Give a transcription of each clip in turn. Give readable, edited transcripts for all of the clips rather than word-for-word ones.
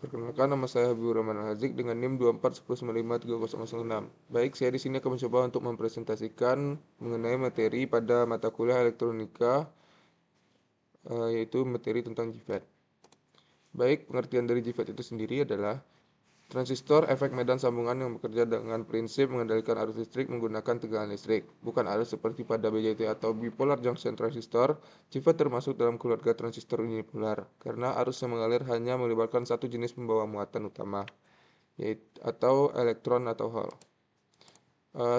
Perkenalkan, nama saya Habibur Rahman Al-Hazik dengan NIM 2410953006. Baik, saya di sini akan mencoba untuk mempresentasikan mengenai materi pada mata kuliah elektronika, yaitu materi tentang JIVET. Baik, pengertian dari JIVET itu sendiri adalah transistor efek medan sambungan yang bekerja dengan prinsip mengendalikan arus listrik menggunakan tegangan listrik, bukan arus seperti pada BJT atau bipolar junction transistor. JIVET termasuk dalam keluarga transistor unipolar, karena arus yang mengalir hanya melibatkan satu jenis pembawa muatan utama, yaitu atau elektron atau hole.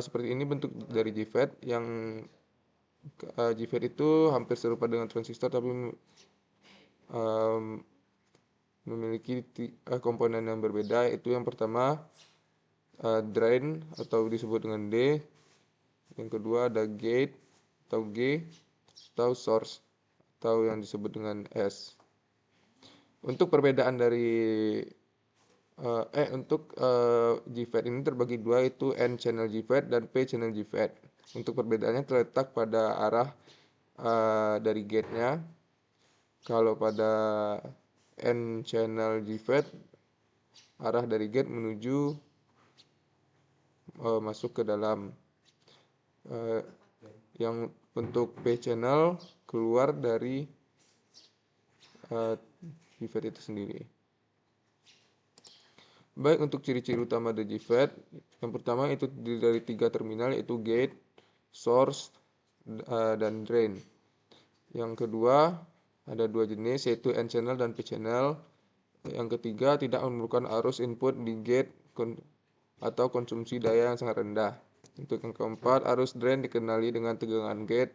Seperti ini bentuk dari JIVET. Yang JIVET itu hampir serupa dengan transistor, tapi memiliki komponen yang berbeda. Itu yang pertama, drain atau disebut dengan D. Yang kedua ada gate atau G, atau source atau yang disebut dengan S. Untuk perbedaan dari JIVET ini terbagi dua, itu N channel JIVET dan P channel JIVET. Untuk perbedaannya terletak pada arah dari gate-nya. Kalau pada N channel JIVET, arah dari gate menuju masuk ke dalam. Yang untuk P channel keluar dari JIVET itu sendiri. Baik, untuk ciri-ciri utama dari JIVET, yang pertama itu dari 3 terminal, yaitu gate, source, dan drain. Yang kedua ada 2 jenis, yaitu N channel dan P channel. Yang ketiga, tidak memerlukan arus input di gate atau konsumsi daya yang sangat rendah. Untuk yang keempat, arus drain dikenali dengan tegangan gate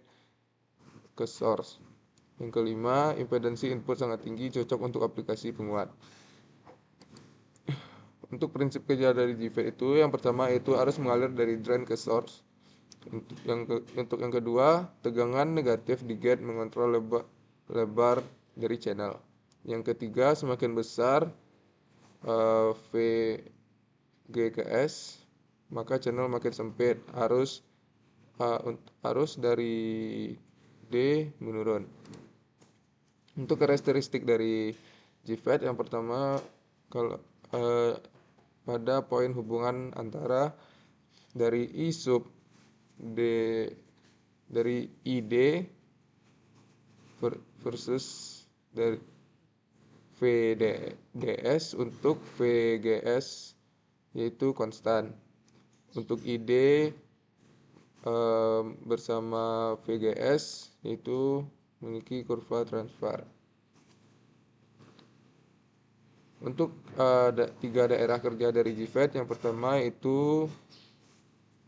ke source. Yang kelima, impedansi input sangat tinggi, cocok untuk aplikasi penguat. Untuk prinsip kerja dari JIVET itu, yang pertama itu arus mengalir dari drain ke source. Untuk yang kedua, tegangan negatif di gate mengontrol lebar dari channel. Yang ketiga, semakin besar VGKS, maka channel makin sempit, arus dari D menurun. Untuk karakteristik dari JIVET, yang pertama, kalau pada poin hubungan antara dari I sub D, dari ID versus dari VDS. Untuk VGS yaitu konstan. Untuk ID bersama VGS yaitu memiliki kurva transfer. Untuk 3 daerah kerja dari JIVET, yang pertama itu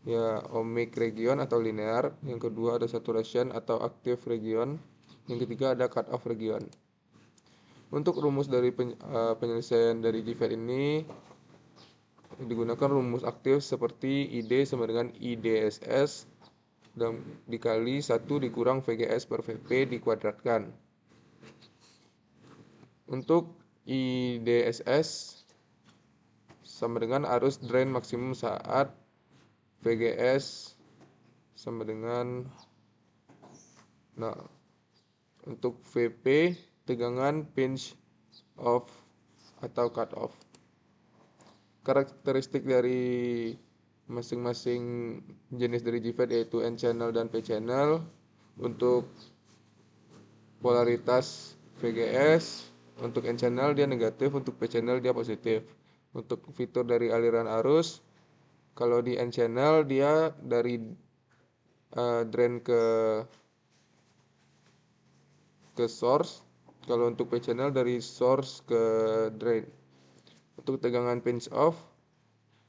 ya ohmic region atau linear, yang kedua ada saturation atau active region, yang ketiga ada cut off region. Untuk rumus dari penyelesaian dari JIVET ini digunakan rumus aktif seperti ID sama dengan IDSS dan dikali 1 dikurang VGS per VP dikuadratkan. Untuk IDSS sama dengan arus drain maksimum saat VGS sama dengan 0. Untuk VP, tegangan pinch off atau cut off. Karakteristik dari masing-masing jenis dari JIVET yaitu N channel dan P channel. Untuk polaritas VGS, untuk N channel dia negatif, untuk P channel dia positif. Untuk fitur dari aliran arus, kalau di N channel dia dari drain ke source, kalau untuk P channel dari source ke drain. Untuk tegangan pinch off,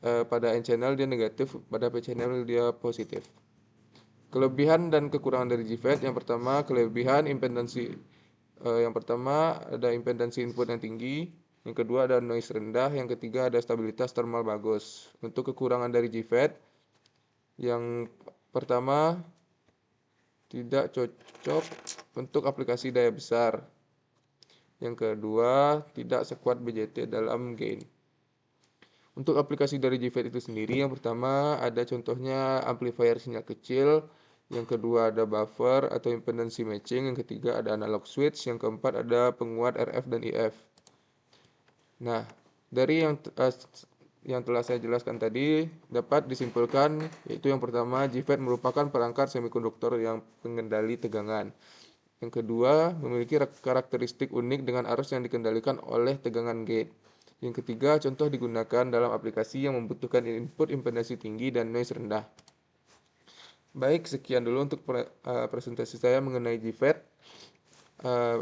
pada N channel dia negatif, pada P channel dia positif. Kelebihan dan kekurangan dari JIVET, yang pertama kelebihan impedansi. Yang pertama ada impedansi input yang tinggi, yang kedua ada noise rendah, yang ketiga ada stabilitas thermal bagus. Untuk kekurangan dari JIVET, yang pertama tidak cocok untuk aplikasi daya besar. Yang kedua, tidak sekuat BJT dalam gain. Untuk aplikasi dari JIVET itu sendiri, yang pertama ada contohnya amplifier sinyal kecil, yang kedua ada buffer atau impedansi matching, yang ketiga ada analog switch, yang keempat ada penguat RF dan IF. Nah, Dari yang telah saya jelaskan tadi dapat disimpulkan yaitu yang pertama, JFET merupakan perangkat semikonduktor yang pengendali tegangan. Yang kedua, memiliki karakteristik unik dengan arus yang dikendalikan oleh tegangan gate. Yang ketiga, contoh digunakan dalam aplikasi yang membutuhkan input impedansi tinggi dan noise rendah. Baik, sekian dulu untuk presentasi saya mengenai JFET.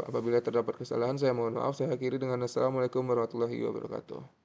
Apabila terdapat kesalahan, saya mohon maaf. Saya akhiri dengan Assalamualaikum warahmatullahi wabarakatuh.